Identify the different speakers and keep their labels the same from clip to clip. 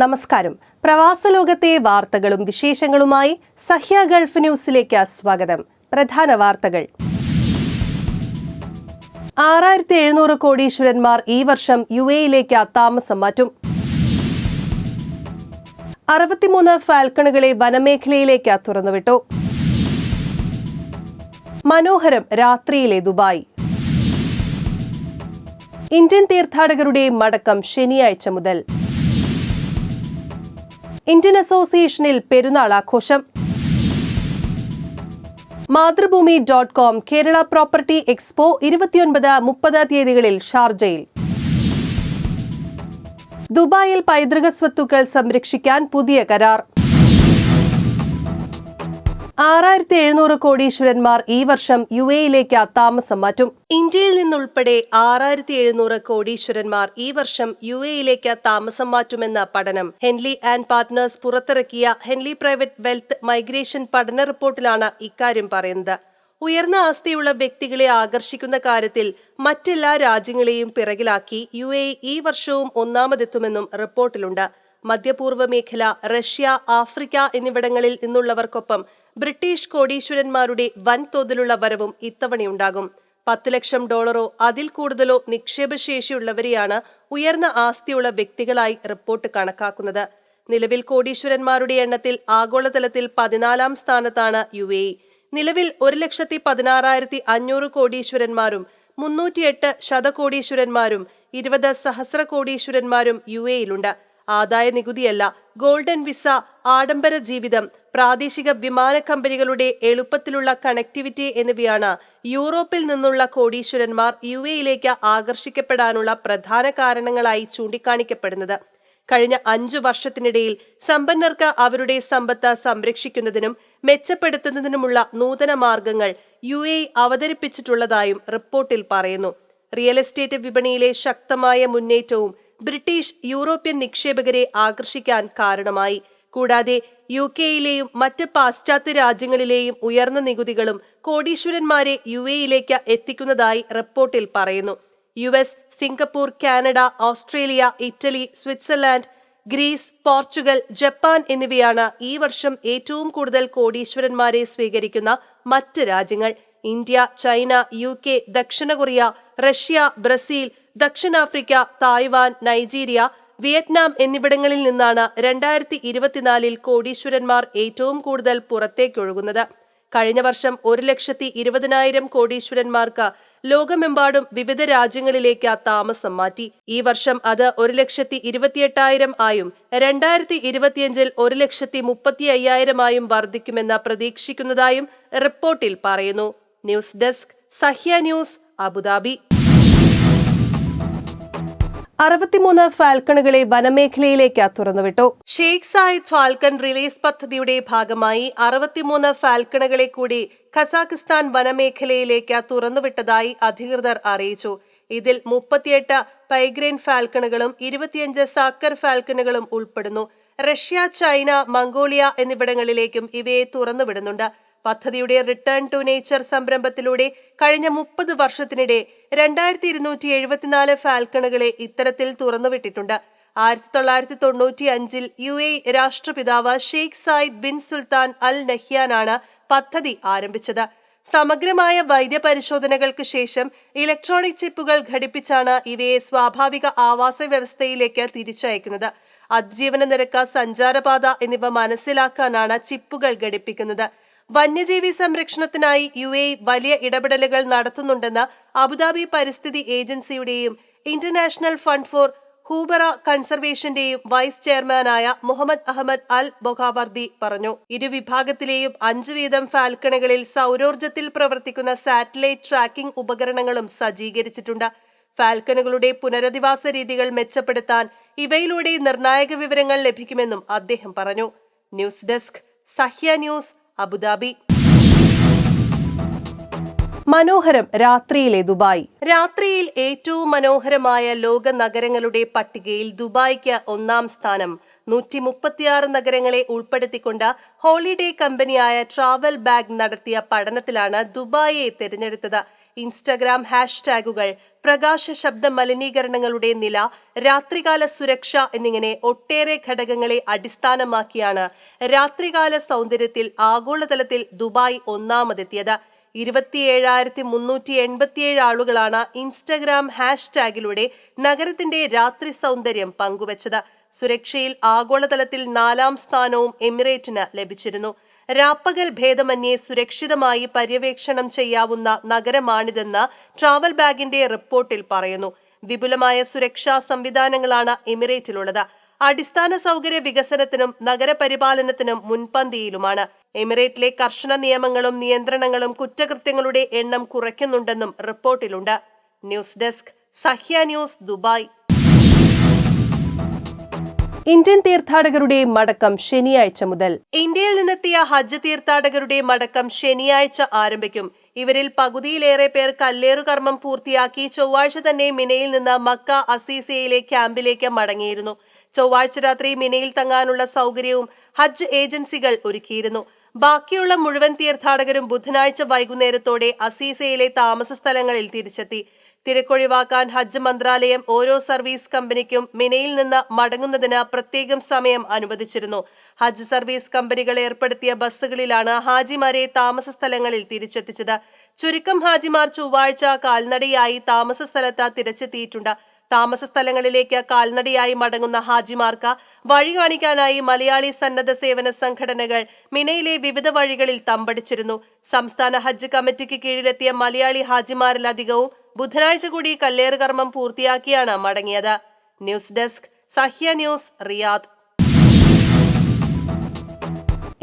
Speaker 1: നമസ്കാരം. പ്രവാസ ലോകത്തെ വാർത്തകളും വിശേഷങ്ങളുമായി സഹ്യ ഗൾഫ് ന്യൂസിലേക്ക് സ്വാഗതം. പ്രധാന വാർത്തകൾ. 6700 കോടീശ്വരന്മാർ ഈ വർഷം UAE-യിലേക്ക് താമസം മാറ്റും. 63 ഫാൽക്കണുകളെ വനമേഖലയിലേക്ക് തുറന്നുവിട്ടു. മനോഹരം രാത്രിയിലെ ദുബായ്. ഇന്ത്യൻ തീർത്ഥാടകരുടെ മടക്കം ശനിയാഴ്ച മുതൽ. ഇന്ത്യൻ അസോസിയേഷനിൽ പെരുന്നാൾ ആഘോഷം. മാതൃഭൂമി.com കേരള പ്രോപ്പർട്ടി എക്സ്പോ 29-30 തീയതികളിൽ ഷാർജയിൽ. ദുബായിൽ പൈതൃക സ്വത്തുക്കൾ സംരക്ഷിക്കാൻ പുതിയ കരാർ. 6700 കോടീശ്വരന്മാർ ഈ വർഷം UAE-യിലേക്ക് താമസം മാറ്റും. ഇന്ത്യയിൽ നിന്നുൾപ്പെടെ 6700 കോടീശ്വരന്മാർ ഈ വർഷം UAE-യിലേക്ക് താമസം മാറ്റുമെന്ന പഠനം ഹെൻലി ആൻഡ് പാർട്ട്നേഴ്സ് പുറത്തിറക്കിയ ഹെൻലി പ്രൈവറ്റ് വെൽത്ത് മൈഗ്രേഷൻ പഠന റിപ്പോർട്ടിലാണ് ഇക്കാര്യം പറയുന്നത്. ഉയർന്ന ആസ്തിയുള്ള വ്യക്തികളെ ആകർഷിക്കുന്ന കാര്യത്തിൽ മറ്റെല്ലാ രാജ്യങ്ങളെയും പിറകിലാക്കി UAE ഈ വർഷവും ഒന്നാമതെത്തുമെന്നും റിപ്പോർട്ടിലുണ്ട്. മധ്യപൂർവ്വ മേഖല, റഷ്യ, ആഫ്രിക്ക എന്നിവിടങ്ങളിൽ നിന്നുള്ളവർക്കൊപ്പം ബ്രിട്ടീഷ് കോടീശ്വരന്മാരുടെ വൻതോതിലുള്ള വരവും ഇത്തവണയുണ്ടാകും. $10 ലക്ഷം അതിൽ കൂടുതലോ നിക്ഷേപശേഷിയുള്ളവരെയാണ് ഉയർന്ന ആസ്തിയുള്ള വ്യക്തികളായി റിപ്പോർട്ട് കണക്കാക്കുന്നത്. നിലവിൽ കോടീശ്വരന്മാരുടെ എണ്ണത്തിൽ ആഗോളതലത്തിൽ 14-ാം സ്ഥാനത്താണ് UAE. നിലവിൽ 1,16,500 കോടീശ്വരന്മാരും 308 ശതകോടീശ്വരന്മാരും 20 സഹസ്ര കോടീശ്വരന്മാരും UAE-യിലുണ്ട്. ആദായ നികുതിയല്ല, ഗോൾഡൻ വിസ, ആഡംബര ജീവിതം, പ്രാദേശിക വിമാന കമ്പനികളുടെ എളുപ്പത്തിലുള്ള കണക്ടിവിറ്റി എന്നിവയാണ് യൂറോപ്പിൽ നിന്നുള്ള കോടീശ്വരന്മാർ UAE-യിലേക്ക് ആകർഷിക്കപ്പെടാനുള്ള പ്രധാന കാരണങ്ങളായി ചൂണ്ടിക്കാണിക്കപ്പെടുന്നത്. കഴിഞ്ഞ 5 വർഷത്തിനിടയിൽ സമ്പന്നർക്ക് അവരുടെ സമ്പത്ത് സംരക്ഷിക്കുന്നതിനും മെച്ചപ്പെടുത്തുന്നതിനുമുള്ള നൂതന മാർഗങ്ങൾ UAE അവതരിപ്പിച്ചിട്ടുള്ളതായും റിപ്പോർട്ടിൽ പറയുന്നു. റിയൽ എസ്റ്റേറ്റ് വിപണിയിലെ ശക്തമായ മുന്നേറ്റവും ബ്രിട്ടീഷ് യൂറോപ്യൻ നിക്ഷേപകരെ ആകർഷിക്കാൻ കാരണമായി. കൂടാതെ UK-യിലെയും മറ്റ് പാശ്ചാത്യ രാജ്യങ്ങളിലെയും ഉയർന്ന നികുതികളും കോടീശ്വരന്മാരെ UAE-യിലേക്ക് എത്തിക്കുന്നതായി റിപ്പോർട്ടിൽ പറയുന്നു. US, Singapore, Canada, Australia, Italy, Switzerland, Greece, Portugal, Japan എന്നിവയാണ് ഈ വർഷം ഏറ്റവും കൂടുതൽ കോടീശ്വരന്മാരെ സ്വീകരിക്കുന്ന മറ്റ് രാജ്യങ്ങൾ. ഇന്ത്യ, ചൈന, UK, ദക്ഷിണ കൊറിയ, റഷ്യ, ബ്രസീൽ, ദക്ഷിണാഫ്രിക്ക, തായ്വാൻ, നൈജീരിയ, വിയറ്റ്നാം എന്നിവിടങ്ങളിൽ നിന്നാണ് 2024-ൽ കോടീശ്വരന്മാർ ഏറ്റവും കൂടുതൽ പുറത്തേക്കൊഴുകുന്നത്. കഴിഞ്ഞ വർഷം 1,20,000 കോടീശ്വരന്മാർക്ക് ലോകമെമ്പാടും വിവിധ രാജ്യങ്ങളിലേക്ക് താമസം മാറ്റി. ഈ വർഷം അത് 1,28,000 ആയും 2025-ൽ 1,35,000 ആയും വർദ്ധിക്കുമെന്ന് പ്രതീക്ഷിക്കുന്നതായും റിപ്പോർട്ടിൽ പറയുന്നു. News desk, Sahya news, Abu Dhabi. 63 ഫാൽക്കണുകളെ വനമേഖലയിലേക്ക് തുറന്നുവിട്ടു. ഷെയ്ഖ് സായിദ് ഫാൽക്കൺ റിലീസ് പദ്ധതിയുടെ ഭാഗമായി 63 ഫാൽക്കണുകളെ കൂടി ഖസാക്കിസ്ഥാൻ വനമേഖലയിലേക്ക് തുറന്നുവിട്ടതായി അധികൃതർ അറിയിച്ചു. ഇതിൽ 38 പൈഗ്രൈൻ ഫാൽക്കണുകളും 25 സാക്കർ ഫാൽക്കണുകളും ഉൾപ്പെടുന്നു. റഷ്യ, ചൈന, മംഗോളിയ എന്നിവിടങ്ങളിലേക്കും ഇവയെ തുറന്നുവിടുന്നുണ്ട്. പദ്ധതിയുടെ റിട്ടേൺ ടു നേച്ചർ സംരംഭത്തിലൂടെ കഴിഞ്ഞ 30 വർഷത്തിനിടെ 2274 ഫാൽക്കണുകളെ ഇത്തരത്തിൽ തുറന്നുവിട്ടിട്ടുണ്ട്. 1995-ൽ UAE രാഷ്ട്രപിതാവ് ഷെയ്ഖ് സായിദ് ബിൻ സുൽത്താൻ അൽ നഹ്യാനാണ് പദ്ധതി ആരംഭിച്ചത്. സമഗ്രമായ വൈദ്യപരിശോധനകൾക്ക് ശേഷം ഇലക്ട്രോണിക് ചിപ്പുകൾ ഘടിപ്പിച്ചാണ് ഇവയെ സ്വാഭാവിക ആവാസ വ്യവസ്ഥയിലേക്ക് തിരിച്ചയക്കുന്നത്. അതിജീവന നിരക്ക്, സഞ്ചാരപാത എന്നിവ മനസ്സിലാക്കാനാണ് ചിപ്പുകൾ ഘടിപ്പിക്കുന്നത്. വന്യജീവി സംരക്ഷണത്തിനായി UAE വലിയ ഇടപെടലുകൾ നടത്തുന്നുണ്ടെന്ന് അബുദാബി പരിസ്ഥിതി ഏജൻസിയുടെയും ഇന്റർനാഷണൽ ഫണ്ട് ഫോർ ഹൂബറ കൺസർവേഷന്റെയും വൈസ് ചെയർമാനായ മുഹമ്മദ് അഹമ്മദ് അൽ ബൊഖാവർദി പറഞ്ഞു. ഇരുവിഭാഗത്തിലെയും 5 വീതം ഫാൽക്കണുകളിൽ സൗരോർജ്ജത്തിൽ പ്രവർത്തിക്കുന്ന സാറ്റലൈറ്റ് ട്രാക്കിംഗ് ഉപകരണങ്ങളും സജ്ജീകരിച്ചിട്ടുണ്ട്. ഫാൽക്കണുകളുടെ പുനരധിവാസ രീതികൾ മെച്ചപ്പെടുത്താൻ ഇവയിലൂടെ നിർണായക വിവരങ്ങൾ ലഭിക്കുമെന്നും അദ്ദേഹം പറഞ്ഞു. News desk, Sahya news, Abu Dhabi. മനോഹരം രാത്രിയിലെ ദുബായ്. രാത്രിയിൽ ഏറ്റവും മനോഹരമായ ലോക നഗരങ്ങളുടെ പട്ടികയിൽ ദുബായ്ക്ക് 1-ാം സ്ഥാനം. 136 നഗരങ്ങളെ ഉൾപ്പെടുത്തിക്കൊണ്ട് ഹോളിഡേ കമ്പനിയായ ട്രാവൽ ബാഗ് നടത്തിയ പഠനത്തിലാണ് ദുബായിയെ തിരഞ്ഞെടുത്തത്. ഇൻസ്റ്റഗ്രാം ഹാഷ്ടാഗുകൾ, പ്രകാശ ശബ്ദ മലിനീകരണങ്ങളുടെ നില, രാത്രികാല സുരക്ഷ എന്നിങ്ങനെ ഒട്ടേറെ ഘടകങ്ങളെ അടിസ്ഥാനമാക്കിയാണ് രാത്രികാല സൗന്ദര്യത്തിൽ ആഗോളതലത്തിൽ ദുബായ് ഒന്നാമതെത്തിയത്. 27,387 ആളുകളാണ് ഇൻസ്റ്റഗ്രാം ഹാഷ്ടാഗിലൂടെ നഗരത്തിന്റെ രാത്രി സൗന്ദര്യം പങ്കുവച്ചത്. സുരക്ഷയിൽ ആഗോളതലത്തിൽ 4ാം സ്ഥാനവും എമിറേറ്റിന് ലഭിച്ചിരുന്നു. രാപ്പകൽ ഭേദമന്യേ സുരക്ഷിതമായി പര്യവേക്ഷണം ചെയ്യാവുന്ന നഗരമാണിതെന്ന് ട്രാവൽ ബാഗിന്റെ റിപ്പോർട്ടിൽ പറയുന്നു. വിപുലമായ സുരക്ഷാ സംവിധാനങ്ങളാണ് എമിറേറ്റിലുള്ളത്. അടിസ്ഥാന സൗകര്യ വികസനത്തിനും നഗരപരിപാലനത്തിനും മുൻപന്തിയിലുമാണ്. എമിറേറ്റിലെ കർശന നിയമങ്ങളും നിയന്ത്രണങ്ങളും കുറ്റകൃത്യങ്ങളുടെ എണ്ണം കുറയ്ക്കുന്നുണ്ടെന്നും റിപ്പോർട്ടിലുണ്ട്. News desk, Sahya news, Dubai. Indian തീർത്ഥാടകരുടെ മടക്കം ശനിയാഴ്ച മുതൽ. ഇന്ത്യയിൽ നിന്നെത്തിയ ഹജ്ജ് തീർത്ഥാടകരുടെ മടക്കം ശനിയാഴ്ച ആരംഭിക്കും. ഇവരിൽ പകുതിയിലേറെ പേർ കല്ലേറുകർമ്മം പൂർത്തിയാക്കി ചൊവ്വാഴ്ച തന്നെ മിനയിൽ നിന്ന് മക്ക അസീസയിലെ ക്യാമ്പിലേക്ക് മടങ്ങിയിരുന്നു. ചൊവ്വാഴ്ച രാത്രി മിനയിൽ തങ്ങാനുള്ള സൗകര്യവും ഹജ്ജ് ഏജൻസികൾ ഒരുക്കിയിരുന്നു. ബാക്കിയുള്ള മുഴുവൻ തീർത്ഥാടകരും ബുധനാഴ്ച വൈകുന്നേരത്തോടെ അസീസയിലെ താമസ സ്ഥലങ്ങളിൽ തിരിച്ചെത്തി. തിരക്കൊഴിവാക്കാൻ ഹജ്ജ് മന്ത്രാലയം ഓരോ സർവീസ് കമ്പനിക്കും മിനയിൽ നിന്ന് മടങ്ങുന്നതിന് പ്രത്യേകം സമയം അനുവദിച്ചിരുന്നു. ഹജ്ജ് സർവീസ് കമ്പനികൾ ഏർപ്പെടുത്തിയ ബസ്സുകളിലാണ് ഹാജിമാരെ താമസ സ്ഥലങ്ങളിൽ തിരിച്ചെത്തിച്ചത്. ചുരുക്കം ഹാജിമാർ ചൊവ്വാഴ്ച കാൽനടയായി താമസ സ്ഥലത്ത് തിരിച്ചെത്തിയിട്ടുണ്ട്. താമസ സ്ഥലങ്ങളിലേക്ക് കാൽനടയായി മടങ്ങുന്ന ഹാജിമാർക്ക് വഴി കാണിക്കാനായി മലയാളി സന്നദ്ധ സേവന സംഘടനകൾ മിനയിലെ വിവിധ വഴികളിൽ തമ്പടിച്ചിരുന്നു. സംസ്ഥാന ഹജ്ജ് കമ്മിറ്റിക്ക് കീഴിലെത്തിയ മലയാളി ഹാജിമാരിലധികവും ബുധനാഴ്ച കൂടി കല്ലേറുകർമ്മം പൂർത്തിയാക്കിയാണ് മടങ്ങിയത്. News desk, Sahya news, Riyadh.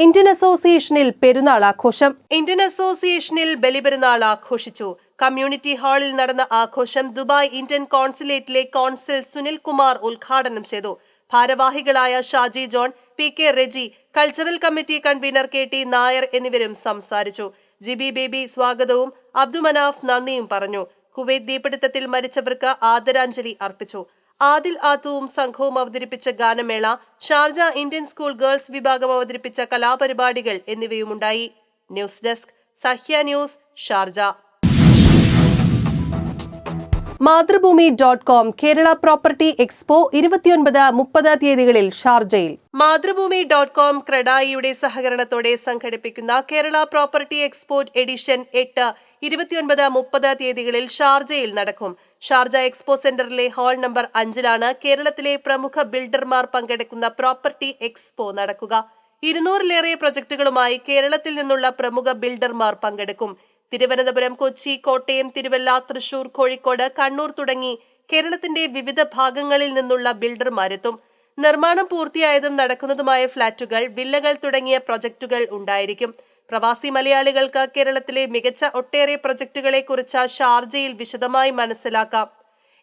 Speaker 1: Indian അസോസിയേഷനിൽ പെരുന്നാൾ ആഘോഷം. ഇന്ത്യൻ അസോസിയേഷനിൽ ബലിപെരുന്നാൾ ആഘോഷിച്ചു. കമ്മ്യൂണിറ്റി ഹാളിൽ നടന്ന ആഘോഷം ദുബായ് ഇന്ത്യൻ കോൺസുലേറ്റിലെ കോൺസൽ സുനിൽ കുമാർ ഉദ്ഘാടനം ചെയ്തു. ഭാരവാഹികളായ Shaji John, P K. Reji, cultural committee convener K T. Nair എന്നിവരും സംസാരിച്ചു. ജിബി ബേബി സ്വാഗതവും അബ്ദുമനാഫ് നന്ദിയും പറഞ്ഞു. കുവൈറ്റ് തീപിടുത്തത്തിൽ മരിച്ചവർക്ക് ആദരാഞ്ജലി അർപ്പിച്ചു. ആദിൽ ആത്തുവും സംഘവും അവതരിപ്പിച്ച ഗാനമേള, ഷാർജ ഇന്ത്യൻ സ്കൂൾ ഗേൾസ് വിഭാഗം അവതരിപ്പിച്ച കലാപരിപാടികൾ എന്നിവയുമുണ്ടായി. News desk, Sahya news, Sharjah. മാതൃഭൂമി.com കേരള പ്രോപ്പർട്ടി എക്സ്പോ 29-30 തീയതികളിൽ ഷാർജയിൽ. മാതൃഭൂമി.com ക്രെഡായിയുടെ സഹകരണത്തോടെ സംഘടിപ്പിക്കുന്ന കേരള പ്രോപ്പർട്ടി എക്സ്പോ എഡിഷൻ 8 29-30 തീയതികളിൽ ഷാർജയിൽ നടക്കും. ഷാർജ എക്സ്പോ സെന്ററിലെ ഹാൾ നമ്പർ 5-ലാണ് കേരളത്തിലെ പ്രമുഖ ബിൽഡർമാർ പങ്കെടുക്കുന്ന പ്രോപ്പർട്ടി എക്സ്പോ നടക്കുക. 200-ലേറെ പ്രൊജക്ടുകളുമായി കേരളത്തിൽ നിന്നുള്ള പ്രമുഖ ബിൽഡർമാർ പങ്കെടുക്കും. തിരുവനന്തപുരം, കൊച്ചി, കോട്ടയം, തിരുവല്ല, തൃശൂർ, കോഴിക്കോട്, കണ്ണൂർ തുടങ്ങി കേരളത്തിന്റെ വിവിധ ഭാഗങ്ങളിൽ നിന്നുള്ള ബിൽഡർമാരെത്തും. നിർമ്മാണം പൂർത്തിയായതും നടക്കുന്നതുമായ ഫ്ളാറ്റുകൾ, വില്ലകൾ തുടങ്ങിയ പ്രൊജക്ടുകൾ ഉണ്ടായിരിക്കും. പ്രവാസി മലയാളികൾക്ക് കേരളത്തിലെ മികച്ച ഒട്ടേറെ പ്രൊജക്ടുകളെ കുറിച്ച് ഷാർജയിൽ വിശദമായി മനസ്സിലാക്കാം.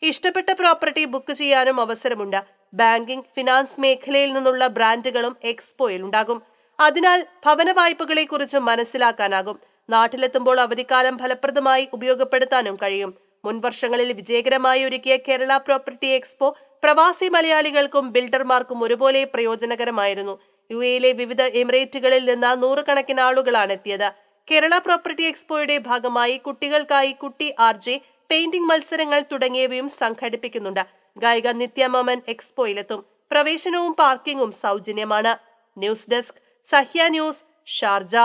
Speaker 1: ഇഷ്ടപ്പെട്ട പ്രോപ്പർട്ടി ബുക്ക് ചെയ്യാനും അവസരമുണ്ട്. ബാങ്കിംഗ്, ഫിനാൻസ് മേഖലയിൽ നിന്നുള്ള ബ്രാൻഡുകളും എക്സ്പോയിൽ ഉണ്ടാകും. അതിനാൽ ഭവന വായ്പകളെ കുറിച്ച് മനസ്സിലാക്കാനാകും. നാട്ടിലെത്തുമ്പോൾ അവധിക്കാലം ഫലപ്രദമായി ഉപയോഗപ്പെടുത്താനും കഴിയും. മുൻവർഷങ്ങളിൽ വിജയകരമായി ഒരുക്കിയ കേരള പ്രോപ്പർട്ടി എക്സ്പോ പ്രവാസി മലയാളികൾക്കും ബിൽഡർമാർക്കും ഒരുപോലെ പ്രയോജനകരമായിരുന്നു. യുഎയിലെ വിവിധ എമിറേറ്റുകളിൽ നിന്ന് 100 കണക്കിന് ആളുകളാണ് എത്തിയത്. കേരള പ്രോപ്പർട്ടി എക്സ്പോയുടെ ഭാഗമായി കുട്ടികൾക്കായി കുട്ടി ആർജെ, പെയിന്റിംഗ് മത്സരങ്ങൾ തുടങ്ങിയവയും സംഘടിപ്പിക്കുന്നുണ്ട്. ഗായിക നിത്യ മമൻ എക്സ്പോയിലെത്തും. പ്രവേശനവും പാർക്കിംഗും സൗജന്യമാണ്. News desk, Sahya news, Sharjah.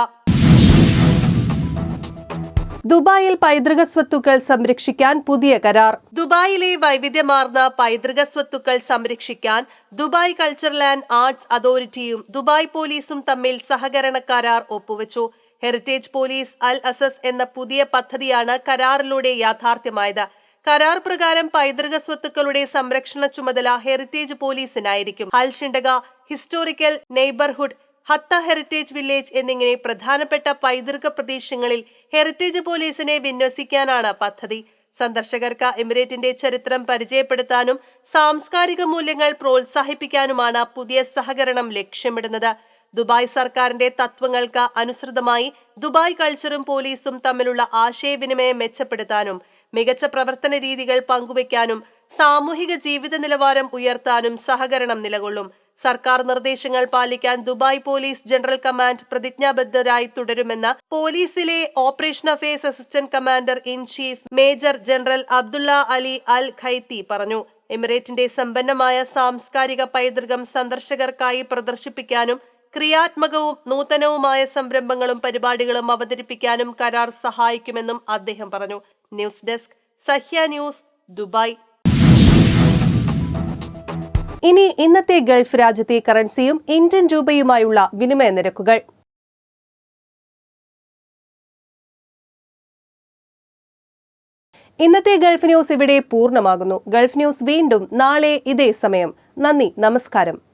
Speaker 1: ദുബായിൽ പൈതൃക സ്വത്തുക്കൾ സംരക്ഷിക്കാൻ പുതിയ കരാർ. ദുബായിലെ വൈവിധ്യമാർന്ന പൈതൃക സ്വത്തുക്കൾ സംരക്ഷിക്കാൻ ദുബായ് കൾച്ചറൽ ആൻഡ് ആർട്സ് അതോറിറ്റിയും ദുബായ് പോലീസും തമ്മിൽ സഹകരണ കരാർ ഒപ്പുവച്ചു. ഹെറിറ്റേജ് പോലീസ് അൽ അസസ് എന്ന പുതിയ പദ്ധതിയാണ് കരാറിലൂടെ യാഥാർത്ഥ്യമായത്. കരാർ പ്രകാരം പൈതൃക സ്വത്തുക്കളുടെ സംരക്ഷണ ചുമതല ഹെറിറ്റേജ് പോലീസിനായിരിക്കും. അൽ ഷിണ്ടക, ഹിസ്റ്റോറിക്കൽ നെയ്ബർഹുഡ്, ഹത്ത ഹെറിറ്റേജ് വില്ലേജ് എന്നിങ്ങനെ പ്രധാനപ്പെട്ട പൈതൃക പ്രദേശങ്ങളിൽ ഹെറിറ്റേജ് പോലീസിനെ വിന്യസിക്കാനാണ് പദ്ധതി. സന്ദർശകർക്ക് എമിറേറ്റിന്റെ ചരിത്രം പരിചയപ്പെടുത്താനും സാംസ്കാരിക മൂല്യങ്ങൾ പ്രോത്സാഹിപ്പിക്കാനുമാണ് പുതിയ സഹകരണം ലക്ഷ്യമിടുന്നത്. ദുബായ് സർക്കാരിന്റെ തത്വങ്ങൾക്ക് അനുസൃതമായി ദുബായ് കൾച്ചറും പോലീസും തമ്മിലുള്ള ആശയവിനിമയം മെച്ചപ്പെടുത്താനും മികച്ച പ്രവർത്തന രീതികൾ പങ്കുവയ്ക്കാനും സാമൂഹിക ജീവിത നിലവാരം ഉയർത്താനും സഹകരണം നിലകൊള്ളും. സർക്കാർ നിർദ്ദേശങ്ങൾ പാലിക്കാൻ ദുബായ് പോലീസ് ജനറൽ കമാൻഡ് പ്രതിജ്ഞാബദ്ധരായി തുടരുമെന്ന് പോലീസിലെ operation affairs assistant commander in chief major general Abdullah Ali Al Khaithi പറഞ്ഞു. എമിറേറ്റിന്റെ സമ്പന്നമായ സാംസ്കാരിക പൈതൃകം സന്ദർശകർക്കായി പ്രദർശിപ്പിക്കാനും ക്രിയാത്മകവും നൂതനവുമായ സംരംഭങ്ങളും പരിപാടികളും അവതരിപ്പിക്കാനും കരാർ സഹായിക്കുമെന്നും അദ്ദേഹം പറഞ്ഞു. News desk Sahya news, Dubai. ഇനി ഇന്നത്തെ ഗൾഫ് രാജ്യത്തെ കറൻസിയും ഇന്ത്യൻ രൂപയുമായുള്ള വിനിമയ നിരക്കുകൾ. ഇന്നത്തെ ഗൾഫ് ന്യൂസ് ഇവിടെ പൂർണ്ണമാകുന്നു. ഗൾഫ് ന്യൂസ് വീണ്ടും നാളെ ഇതേ സമയം. നന്ദി, നമസ്കാരം.